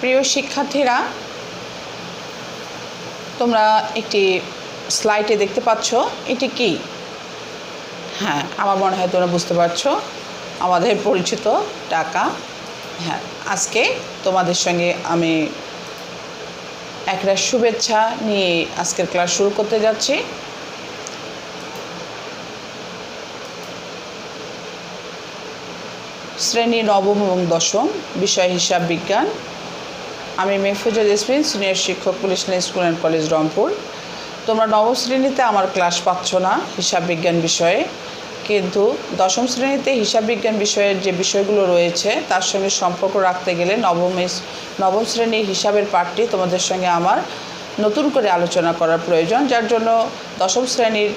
প্রিয় শিক্ষার্থীরা, তোমরা একটি স্লাইডে দেখতে পাচ্ছ, এটি কি? হ্যাঁ, আমার মনে হয় তোমরা বুঝতে পারছো, আমাদের পরিচিত টাকা। হ্যাঁ, আজকে তোমাদের সঙ্গে আমি একটা শুভেচ্ছা নিয়ে আজকের ক্লাস শুরু করতে যাচ্ছি। শ্রেণী নবম এবং দশম, বিষয় হিসাব বিজ্ঞান। আমি মেহফুজা জেসমিন, সিনিয়র শিক্ষক, police line school and college, Rangpur. তোমরা নবম শ্রেণীতে আমার ক্লাস পাচ্ছ না হিসাব বিজ্ঞান বিষয়ে, কিন্তু দশম শ্রেণীতে হিসাব বিজ্ঞান বিষয়ের যে বিষয়গুলো রয়েছে তার সঙ্গে সম্পর্ক রাখতে গেলে নবম শ্রেণীর হিসাবের পাঠটি তোমাদের সঙ্গে আমার নতুন করে আলোচনা করার প্রয়োজন, যার জন্য দশম শ্রেণীর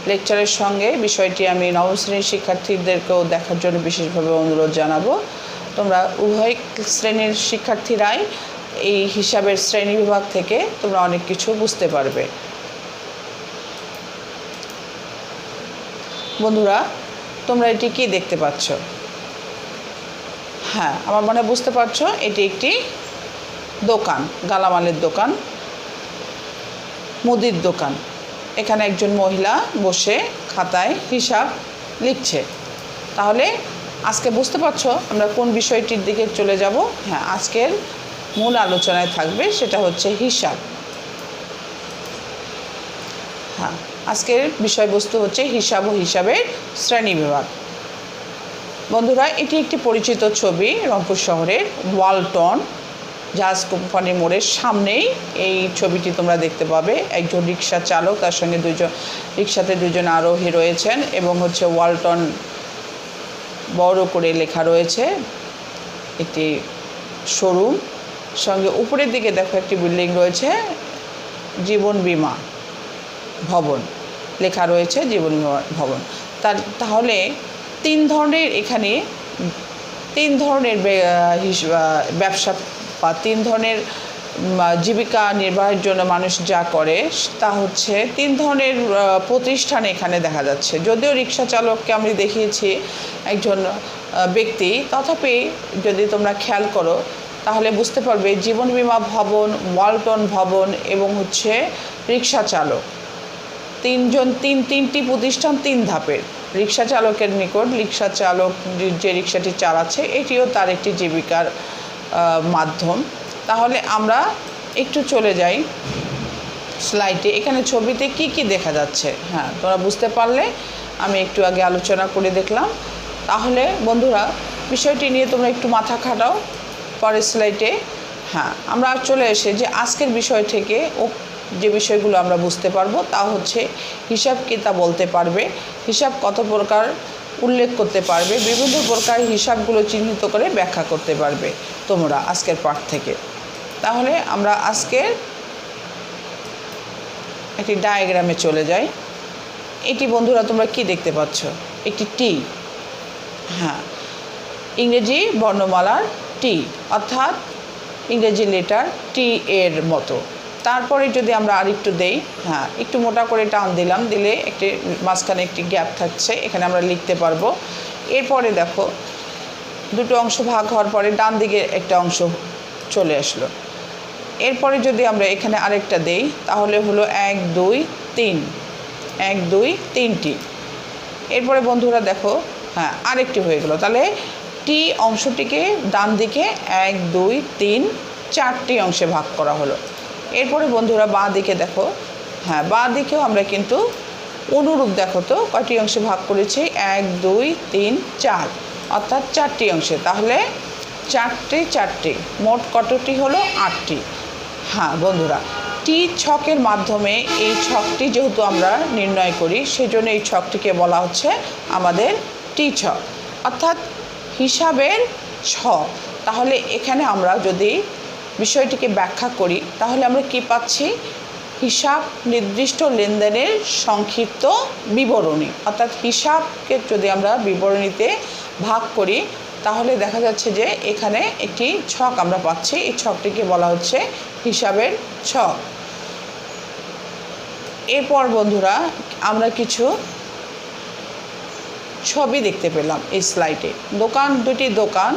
লেকচারের সঙ্গে বিষয়টি আমি নবম শ্রেণীর শিক্ষার্থীদেরকেও দেখার জন্য বিশেষভাবে অনুরোধ জানাবো। তোমরা উভয় শ্রেণীর শিক্ষার্থীরাই এই হিসাবের শ্রেণী বিভাগ থেকে তোমরা অনেক কিছু বুঝতে পারবে। বন্ধুরা, তোমরা এটি কি দেখতে পাচ্ছ? হ্যাঁ, আমার মনে বুঝতে পারছো এটি একটি দোকান, গালামালের দোকান, মুদির দোকান। এখানে একজন মহিলা বসে খাতায় হিসাব লিখছে। তাহলে আজকে বুঝতে পারছো আমরা কোন বিষয়টির দিকে চলে যাব। হ্যাঁ, আজকের মূল আলোচনায় থাকবে সেটা হচ্ছে হিসাব। হ্যাঁ, আজকের বিষয়বস্তু হচ্ছে হিসাব ও হিসাবের শ্রেণীবিভাগ। বন্ধুরা, এটি একটি পরিচিত ছবি, রংপুর শহরের ওয়ালটন জাহাজ কোম্পানি মোড়ের সামনেই এই ছবিটি তোমরা দেখতে পাবে। একজন রিক্সা চালক, তার সঙ্গে রিক্সাতে দুজন আরোহী রয়েছেন এবং হচ্ছে ওয়ালটন বড় করে লেখা রয়েছে। একটি শোরুম, সঙ্গে উপরের দিকে দেখো একটি বিল্ডিং রয়েছে, জীবন বীমা ভবন লেখা রয়েছে, জীবন বীমা ভবন। তাহলে এখানে তিন ধরনের ব্যবসা বা তিন ধরনের জীবিকা নির্বাহের জন্য মানুষ যা করে তা হচ্ছে তিন ধরনের প্রতিষ্ঠান এখানে দেখা যাচ্ছে। যদিও রিক্সা চালককে আমি দেখিয়েছি একজন ব্যক্তি, তথাপি যদি তোমরা খেয়াল করো তাহলে বুঝতে পারবে জীবন বীমা ভবন, ওয়ালটন ভবন এবং হচ্ছে রিক্সা চালক, তিনটি প্রতিষ্ঠান তিন ধাপের। রিক্সা চালকের নিকট রিক্সা চালক যে রিক্সাটি চালাচ্ছে এটিও তার একটি জীবিকার মাধ্যম। তাহলে আমরা একটু চলে যাই স্লাইডে। এখানে ছবিতে কি কি দেখা যাচ্ছে? হ্যাঁ, তোমরা বুঝতে পারলে আমি একটু আগে আলোচনা করে দেখলাম। তাহলে বন্ধুরা, বিষয়টি নিয়ে তোমরা একটু মাথা খাটাও পরের স্লাইডে। হ্যাঁ, আমরা চলে এসে যে আজকের বিষয় থেকে যে বিষয়গুলো আমরা বুঝতে পারবো তা হচ্ছে হিসাব কি তা বলতে পারবে, হিসাব কত প্রকার উল্লেখ করতে পারবে, বিভিন্ন প্রকার হিসাবগুলো চিহ্নিত করে ব্যাখ্যা করতে পারবে তোমরা আজকের পাঠ থেকে। তাহলে আমরা আজকে একটি ডায়াগ্রামে চলে যাই। এটি বন্ধুরা তোমরা কি দেখতে পাচ্ছ? একটি টি। হ্যাঁ, ইংরেজি বর্ণমালার টি, অর্থাৎ ইংরেজি লেটার টি এর মতো। তারপরে যদি আমরা আরেকটু দেই, হ্যাঁ একটু মোটা করে টান দিলাম, দিলে একটি মাঝখানে একটি গ্যাপ থাকছে, এখানে আমরা লিখতে পারবো। এরপরে দেখো দুটো অংশ ভাগ হওয়ার পরে ডান দিকে একটা অংশ চলে আসলো। এরপরে যদি আমরা এখানে আরেকটা দেই তাহলে হলো 1 2 3, 1 2 3টি। এরপরে বন্ধুরা দেখো, হ্যাঁ আরেকটি হয়ে গেল। তাহলে টি অংশটিকে ডান দিকে 1 2 3 4টি অংশে ভাগ করা হলো। এরপরে বন্ধুরা বাঁ দিকে দেখো, হ্যাঁ বাঁ দিকেও আমরা কিন্তু অনুরূপ, দেখো তো কয়টি অংশে ভাগ করেছি? 1 2 3 4, অর্থাৎ 4টি অংশে। তাহলে 4টি মোট কতটি হলো? 8টি। হ্যাঁ বন্ধুরা, টি ছকের মাধ্যমে এই ছকটি যেহেতু আমরা নির্ণয় করি, সেজন্য এই ছকটিকে বলা হচ্ছে আমাদের টি ছক, অর্থাৎ হিসাবের ছক। তাহলে এখানে আমরা যদি বিষয়টিকে ব্যাখ্যা করি তাহলে আমরা কি পাচ্ছি? হিসাব নির্দিষ্ট লেনদেনের সংক্ষিপ্ত বিবরণী, অর্থাৎ হিসাবকে যদি আমরা বিবরণীতে ভাগ করি তাহলে দেখা যাচ্ছে যে এখানে একটি ছক আমরা পাচ্ছি। এই ছকটিকে বলা হচ্ছে হিসাবের ছক। এরপর বন্ধুরা আমরা কিছু ছবি দেখতে পেলাম এই স্লাইডে। দুটি দোকান,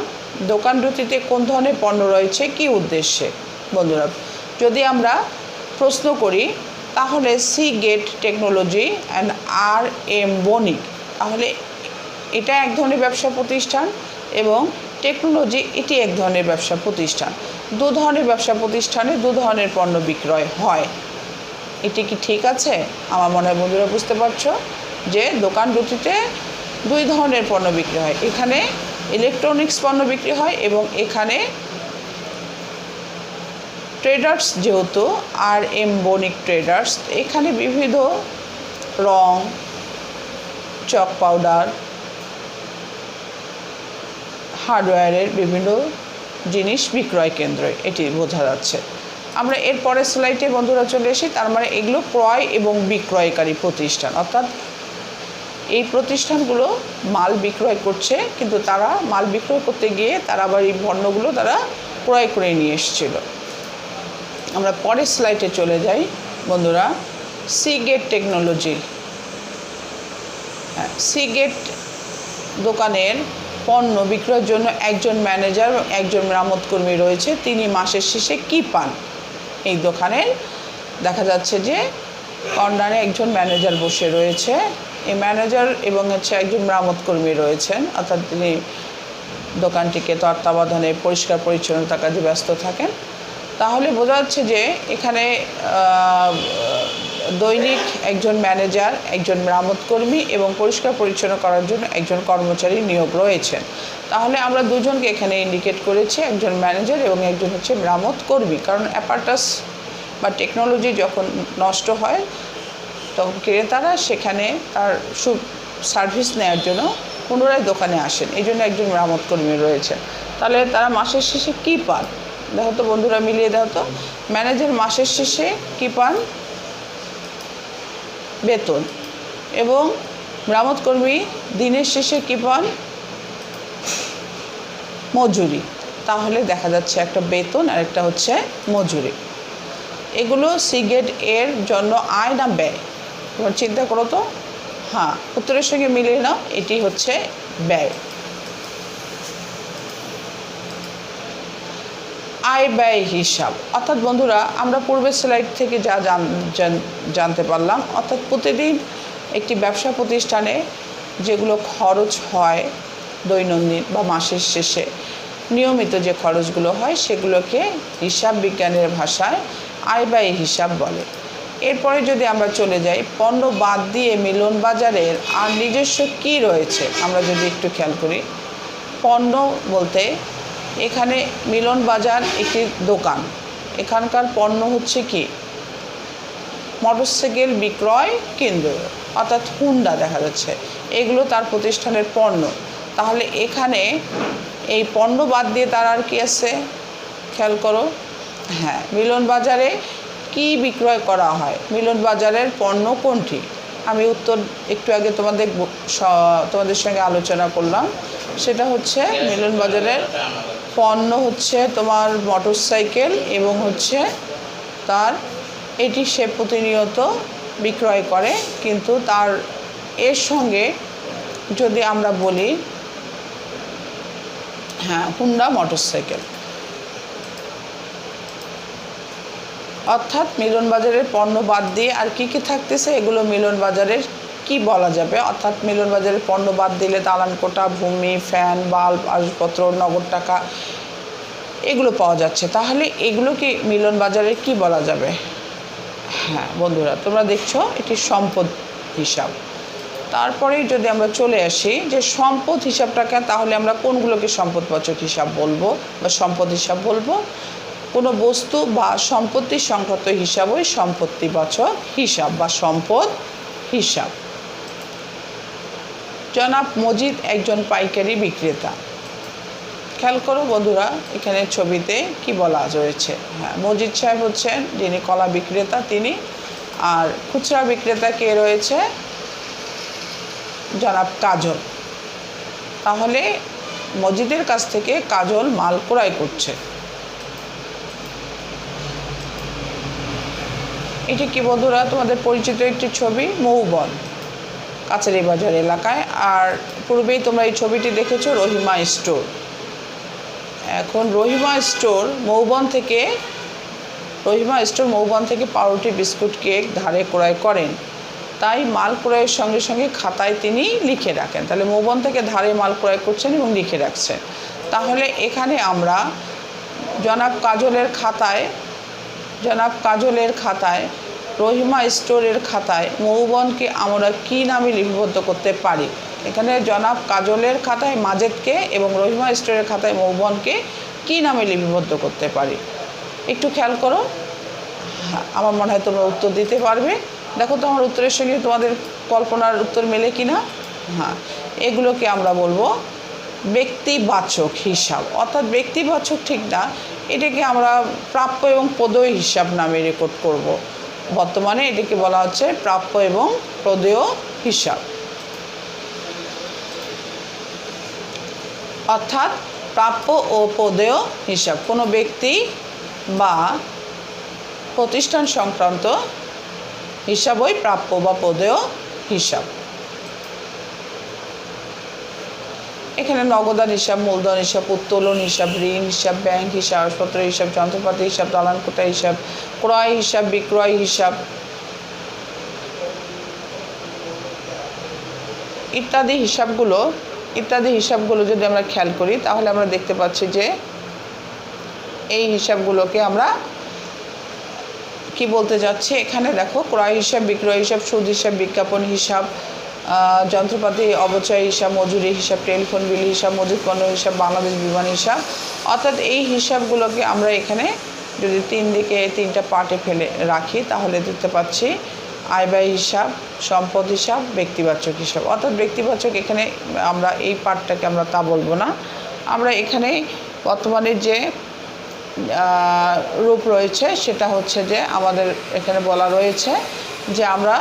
দোকান দুটিতে কোন ধরনের পণ্য রয়েছে কী উদ্দেশ্যে? বন্ধুরা, যদি আমরা প্রশ্ন করি তাহলে Seagate technology and R M Banik, তাহলে এটা এক ধরনের ব্যবসা প্রতিষ্ঠান এবং টেকনোলজি এটি এক ধরনের ব্যবসা প্রতিষ্ঠান। দু ধরনের ব্যবসা প্রতিষ্ঠানে দু ধরনের পণ্য বিক্রয় হয়। এটি কি ঠিক আছে? আমার মনে হয় বন্ধুরা বুঝতে পারছো যে দোকান দুটিতে দুই ধরনের পণ্য বিক্রি হয়। এখানে ইলেকট্রনিক্স পণ্য বিক্রি হয় এবং এখানে ট্রেডার্স, যেহেতু আর এম বণিক ট্রেডার্স, এখানে বিবিধ রং, চক পাউডার, হার্ডওয়্যারের বিভিন্ন জিনিস বিক্রয় কেন্দ্র, এটি বোঝা যাচ্ছে। আমরা এর পরের স্লাইডে বন্ধুরা চলে আসি। তার মানে এগুলো ক্রয় এবং বিক্রয়কারী প্রতিষ্ঠান, অর্থাৎ এই প্রতিষ্ঠানগুলো মাল বিক্রয় করছে, কিন্তু তারা মাল বিক্রয় করতে গিয়ে তারা আবার এই পণ্যগুলো তারা ক্রয় করে নিয়ে এসেছিল। আমরা পরের স্লাইডে চলে যাই বন্ধুরা। Seagate technology. Seagate দোকানের পণ্য বিক্রয়ের জন্য একজন ম্যানেজার এবং একজন মেরামত কর্মী রয়েছে। তিনি মাসের শেষে কী পান? এই দোকানের দেখা যাচ্ছে যে কর্নারে একজন ম্যানেজার বসে রয়েছে। এই ম্যানেজার এবং একজন মেরামত কর্মী রয়েছেন, অর্থাৎ তিনি দোকানটিকে তত্ত্বাবধানে পরিষ্কার পরিচ্ছন্নতার কাজে ব্যস্ত থাকেন। তাহলে বোঝা যাচ্ছে যে এখানে দৈনিক একজন ম্যানেজার, একজন মেরামত কর্মী এবং পরিষ্কার পরিচ্ছন্ন করার জন্য একজন কর্মচারী নিয়োগ রয়েছেন। তাহলে আমরা দুজনকে এখানে ইন্ডিকেট করেছি, একজন ম্যানেজার এবং একজন মেরামত কর্মী। কারণ অ্যাপারেটাস বা টেকনোলজি যখন নষ্ট হয় তখন ক্রেতারা সেখানে তার সার্ভিস নেওয়ার জন্য পুনরায় দোকানে আসেন, এই জন্য একজন মেরামত কর্মী রয়েছে। তাহলে তারা মাসের শেষে কী পান? দেখো তো বন্ধুরা, মিলিয়ে দেখো তো। ম্যানেজার মাসের শেষে কী পান? বেতন। এবং মেরামত কর্মী দিনের শেষে কী পান? মজুরি। তাহলে দেখা যাচ্ছে একটা বেতন আর একটা মজুরি। এগুলো সি গেট এর জন্য আয় না ব্যয়? তোমার চিন্তা করো তো। হ্যাঁ, উত্তরের সঙ্গে মিলিয়ে নাও, এটি ব্যয়। আয় ব্যয় হিসাব, অর্থাৎ বন্ধুরা আমরা পূর্বের স্লাইড থেকে যা জানতে পারলাম, অর্থাৎ প্রতিদিন একটি ব্যবসা প্রতিষ্ঠানে যেগুলো খরচ হয় দৈনন্দিন বা মাসের শেষে নিয়মিত যে খরচগুলো হয় সেগুলোকে হিসাব বিজ্ঞানের ভাষায় আয় ব্যয় হিসাব বলে। এরপরে যদি আমরা চলে যাই, পণ্য বাদ দিয়ে মিলন বাজারের আর নিজস্ব কী রয়েছে আমরা যদি একটু খেয়াল করি। পণ্য বলতে এখানে মিলন বাজার একটি দোকান, এখানকার পণ্য কি? মোটরসাইকেল বিক্রয় কেন্দ্র, অর্থাৎ হুন্ডা দেখা যাচ্ছে, এগুলো তার প্রতিষ্ঠানের পণ্য। তাহলে এখানে এই পণ্য বাদ দিয়ে তার আর কি আছে খেয়াল করো। হ্যাঁ, মিলন বাজারে কি বিক্রয় করা হয়? মিলন বাজারের পণ্য কোনটি? আমি উত্তর একটু আগে তোমাদের সঙ্গে আলোচনা করলাম। সেটা মিলন বাজারের পণ্য তোমার মোটরসাইকেল এবং তার এটি সে প্রতিনিয়ত বিক্রয় করে। কিন্তু তার এর সঙ্গে যদি আমরা বলি, হ্যাঁ, হুন্ডা মোটরসাইকেল, অর্থাৎ মিলন বাজারের পণ্য বাদ দিয়ে আর কি কি থাকতেছে, এগুলো মিলন বাজারের কি বলা যাবে? অর্থাৎ মিলন বাজারের পণ্য বাদ দিলে দালান কোঠা, ভূমি, ফ্যান, বাল্ব, আসবাবপত্র, নগদ টাকা এগুলো পাওয়া যাচ্ছে। তাহলে এগুলো কি মিলন বাজারের কি বলা যাবে? হ্যাঁ বন্ধুরা, তোমরা দেখছো এটি সম্পদ হিসাব। তারপরে যদি আমরা চলে আসি যে সম্পদ হিসাবটাকে, তাহলে আমরা কোনগুলোকে সম্পদবাচক হিসাব বলবো বা সম্পদ হিসাব বলবো? কোনো বস্তু বা সম্পত্তি সংক্রান্ত হিসাবই সম্পত্তিবাচক হিসাব বা সম্পদ হিসাব। জনাব মজিদ একজন পাইকারি বিক্রেতা। খেয়াল করো বন্ধুরা, এখানে ছবিতে কি বলা রয়েছে। হ্যাঁ, মজিদ সাহেব যিনি কলা বিক্রেতা তিনি। আর খুচরা বিক্রেতা কে রয়েছে? জনাব কাজল। তাহলে মজিদের কাছ থেকে কাজল মাল ক্রয় করছে। এটি কি বন্ধুরা তোমাদের পরিচিত একটি ছবি, মৌবন, কাছারি বাজার এলাকায়। আর পূর্বেই তোমরা এই ছবিটি দেখেছো, রহিমা স্টোর। এখন রহিমা স্টোর মৌবন থেকে পাউরুটি বিস্কুট কেক ধারে ক্রয় করেন, তাই মাল ক্রয়ের সঙ্গে সঙ্গে খাতায় তিনি লিখে রাখেন। তাহলে মৌবন থেকে ধারে মাল ক্রয় করছেন এবং লিখে রাখছেন। তাহলে এখানে আমরা জনাব কাজলের খাতায় রহিমা স্টোরের খাতায় মৌবনকে আমরা কি নামে লিপিবদ্ধ করতে পারি? এখানে জনাব কাজলের খাতায় মাজেদকে এবং রহিমা স্টোরের খাতায় মৌবনকে কি নামে লিপিবদ্ধ করতে পারি? একটু খেয়াল করো। হ্যাঁ, আমার মনে হয় তোমরা উত্তর দিতে পারবে। দেখো তো আমার উত্তরের সঙ্গে তোমাদের কল্পনার উত্তর মেলে কিনা। হ্যাঁ, এগুলোকে আমরা বলবো ব্যক্তিবাচক হিসাব, অর্থাৎ ব্যক্তিবাচক ঠিক না, এটাকে আমরা প্রাপ্য এবং প্রদেয় হিসাব নামে রেকর্ড করব। বর্তমানে এটাকে বলা হচ্ছে প্রাপ্য এবং প্রদেয় হিসাব। অর্থাৎ প্রাপ্য ও প্রদেয় হিসাব কোনো ব্যক্তি বা প্রতিষ্ঠান সংক্রান্ত হিসাবই প্রাপ্য বা প্রদেয় হিসাব। এখানে নগদান হিসাব, মূলধন হিসাব, উত্তোলন হিসাব, ঋণ হিসাব, ব্যাংক হিসাব, আসপত্র হিসাব, যন্ত্রপাতি হিসাব, দালান কোটা হিসাব, ক্রয় হিসাব, বিক্রয় হিসাব ইত্যাদি হিসাবগুলো যদি আমরা খেয়াল করি তাহলে আমরা দেখতে পাচ্ছি যে এই হিসাবগুলোকে আমরা কি বলতে যাচ্ছি। এখানে দেখো ক্রয় হিসাব, বিক্রয় হিসাব, সুদ হিসাব, বিজ্ঞাপন হিসাব, যন্ত্রপাতি অবচয় হিসাব, মজুরি হিসাব, টেলিফোন বিল হিসাব, মজুদ পণ্য হিসাব, বাংলাদেশ বিমান হিসাব। অর্থাৎ এই হিসাবগুলোকে আমরা এখানে যদি তিনটা পার্টে ফেলে রাখি তাহলে দেখতে পাচ্ছি আয় ব্যয় হিসাব, সম্পদ হিসাব, ব্যক্তিবাচক হিসাব। অর্থাৎ ব্যক্তিবাচক এখানে আমরা এই পার্টটাকে আমরা তা বলবো না। আমরা এখানে বর্তমানে যে রূপ রয়েছে সেটা হচ্ছে যে আমাদের এখানে বলা রয়েছে যে আমরা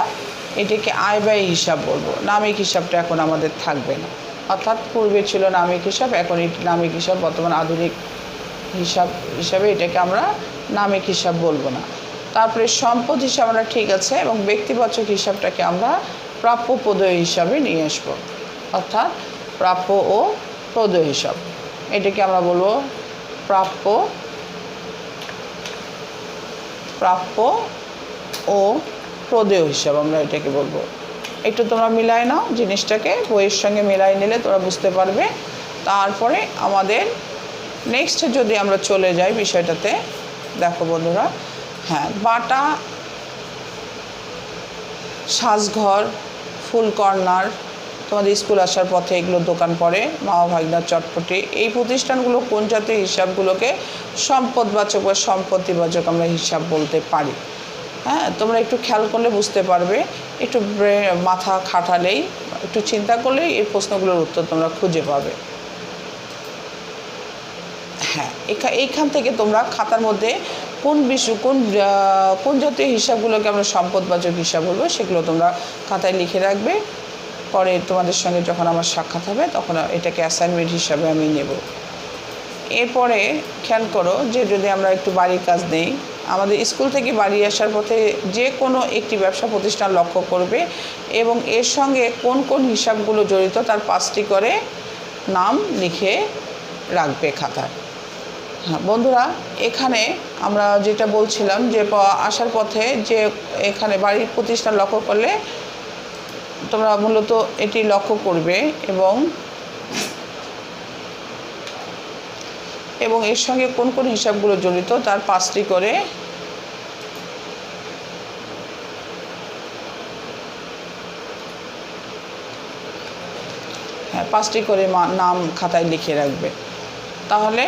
এটিকে আয় ব্যয় হিসাব বলবো। নামিক হিসাবটা এখন আমাদের থাকবে না। অর্থাৎ পূর্বে ছিল নামিক হিসাব, এখন এটি নামিক হিসাব, বর্তমান আধুনিক হিসাব হিসাবে এটাকে আমরা নামিক হিসাব বলবো না। তারপরে সম্পদ হিসাব আমরা ঠিক আছে, এবং ব্যক্তিবাচক হিসাবটাকে আমরা প্রাপ্য প্রদেয় হিসাবে নিয়ে আসবো। অর্থাৎ প্রাপ্য ও প্রদেয় হিসাব, এটাকে আমরা বলবো প্রাপ্য ও প্রদেয় হিসাব আমরা এটাকে বলবো। একটু তোমরা মিলাই নাও জিনিসটাকে, বইয়ের সঙ্গে মিলাই নিলে তোমরা বুঝতে পারবে। তারপরে আমাদের নেক্সট যদি আমরা চলে যাই বিষয়টাতে, দেখো বন্ধুরা, হ্যাঁ, বাটা, সাজঘর, ফুল কর্নার, তোমাদের স্কুল আসার পথে এগুলো দোকান পড়ে, মামা ভাগনার চটপটি, এই প্রতিষ্ঠানগুলো কোন জাতীয় হিসাবগুলোকে সম্পদবাচক বা সম্পত্তিবাচক আমরা হিসাব বলতে পারি? হ্যাঁ, তোমরা একটু খেয়াল করলে বুঝতে পারবে, একটু মাথা খাটালেই, একটু চিন্তা করলেই এই প্রশ্নগুলোর উত্তর তোমরা খুঁজে পাবে। হ্যাঁ, এইখান থেকে তোমরা খাতার মধ্যে কোন জাতীয় হিসাবগুলোকে আমরা সম্পদবাচক হিসাব বলবো সেগুলো তোমরা খাতায় লিখে রাখবে। পরে তোমাদের সঙ্গে যখন আমার সাক্ষাৎ হবে তখন এটাকে অ্যাসাইনমেন্ট হিসাবে আমি নেব। এরপরে খেয়াল করো যে যদি আমরা একটু বাড়ির কাজ নেই, আমাদের স্কুল থেকে বাড়ি আসার পথে যে কোনো একটি ব্যবসা প্রতিষ্ঠান লক্ষ্য করবে এবং এর সঙ্গে কোন কোন হিসাবগুলো জড়িত তার 5টি করে নাম লিখে রাখবে খাতায়। হ্যাঁ বন্ধুরা, এখানে আমরা যেটা বলছিলাম যে আসার পথে যে এখানে বাড়ির প্রতিষ্ঠান লক্ষ্য করলে তোমরা মূলত এটি লক্ষ্য করবে এবং এর সঙ্গে কোন কোন হিসাবগুলো জড়িত তার 5টি করে নাম খাতায় লিখে রাখবে। তাহলে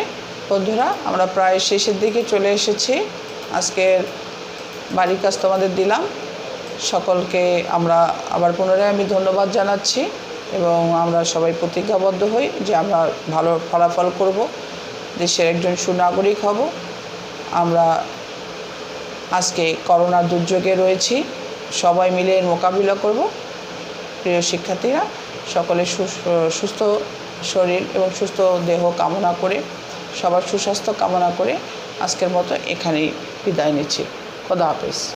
বন্ধুরা, আমরা প্রায় শেষের দিকে চলে এসেছি। আজকের বাড়ির কাজ তোমাদের দিলাম। সকলকে আমরা আবার পুনরায় আমি ধন্যবাদ জানাচ্ছি এবং আমরা সবাই প্রতিজ্ঞাবদ্ধ হই যে আমরা ভালো ফলাফল করব, দেশের একজন সুনাগরিক হব। আমরা আজকে করোনার দুর্যোগে রয়েছি, সবাই মিলে এর মোকাবিলা করব। প্রিয় শিক্ষার্থীরা, সকলে সুস্থ শরীর এবং সুস্থ দেহ কামনা করে, সবার সুস্বাস্থ্য কামনা করে আজকের মতো এখানেই বিদায় নিচ্ছি। খোদা হাফেজ।